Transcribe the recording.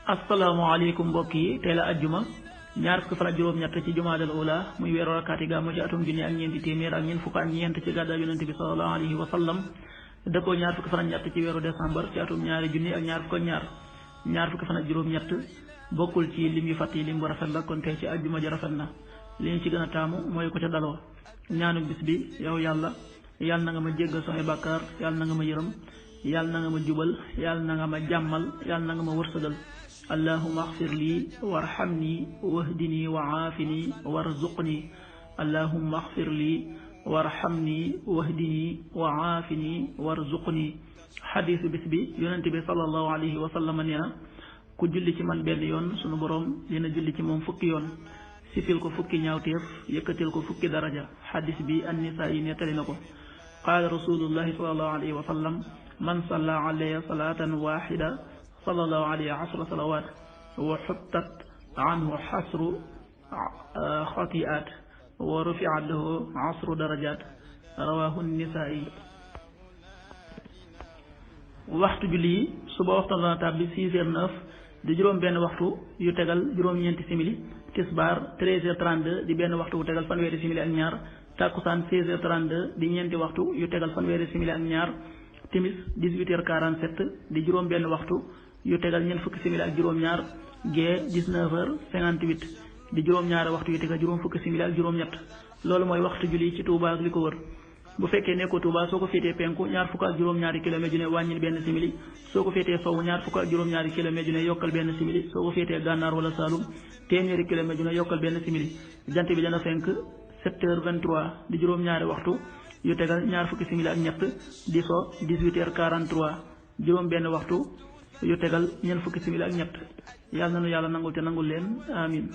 asalaamaaleykum mbokk yi tey la ajjuma ñaar fukki fan ak juróom-ñett ci jumaadal ula muy weeru rakkaati gàmmu ci atum junni ak ñeenti téeméer ak ñeent fukk ak ñeent ci gàddaa yonente bi sallallahu alayhi wa sallam dëppoo ñaar fukki fan ak ñett ci weeru décembre ci atum ñaari junni ak ñaar fukk ak ñaar fukki fan ak juróom-ñett bokkul ci lim yu fàtt yi lim bu rafet la kon tey ci ajjuma ji rafet na li ñu ci gën a taamu mooy ko ca daloo ñaanu bis bi yow yàlla na nga ma jéggal samay bàkkaar yàlla na nga ma yërëm yàlla na nga ma jubal yàlla na nga ma jàmmal yàlla na nga ma wërsëgal allahumma axfir lii warhamni wahdini wa aafini warzuqni allahumma axfir lii warhamni wahdini wa aafini warzuqni xadiisu bis bi yonente bi sallallahu alayhi wa sallam nee na ku julli ci man benn yoon sunu boroom dina julli ci moom fukki yoon sifil ko fukki ñaawteef yëkkatil ko fukki daraja xadis bi an-Nisaa yi nettali na ko qaala rasulullahi sallallahu alayhi wa sallam man salla alayya salatan waxida sallallahu alayhi asra salawat wa xuttat anhu xasru xati'at wa rufiat lahu asru darajat rawahu Nisaa'i. waxtu julli yi suba waxtu dana tàbbi 6h09 di juróom benn waxtu yu tegal juróom-ñeenti simili tisbaar 13h32 di benn waxtu yu tegal fanweeri simili ak ñaar takkusaan 16h32 di ñeenti waxtu yu tegal fanweeri simili ak ñaar timis 18h47 di juróom benn waxtu yu tegal ñeent fukki simili ak juróom-ñaar gee 19h58 di juróom-ñaari waxtu yu tegal juróom fukki simili ak juróom-ñett loolu mooy waxtu julli ci Touba ak li ko wër. bu fekkee nekkoo Touba soo ko féetee penku ñaar fukk ak juróom-ñaari kilomètre ju ne wàññil benn simili soo ko féetee sowu ñaar fukk ak juróom-ñaari kilomètre ju ne yokkal benn simili soo ko féetee gànnaar wala Saalum téeméeri kilomètre ju ne yokkal benn simili jant bi dana fenk 7h23 di juróom-ñaari waxtu yu tegal ñaar fukki simili ak ñett di so 18h43 juróom benn waxtu yu tegal ñeent fukki simili ak ñett yàlla na nu yàlla nangul te nangul leen amin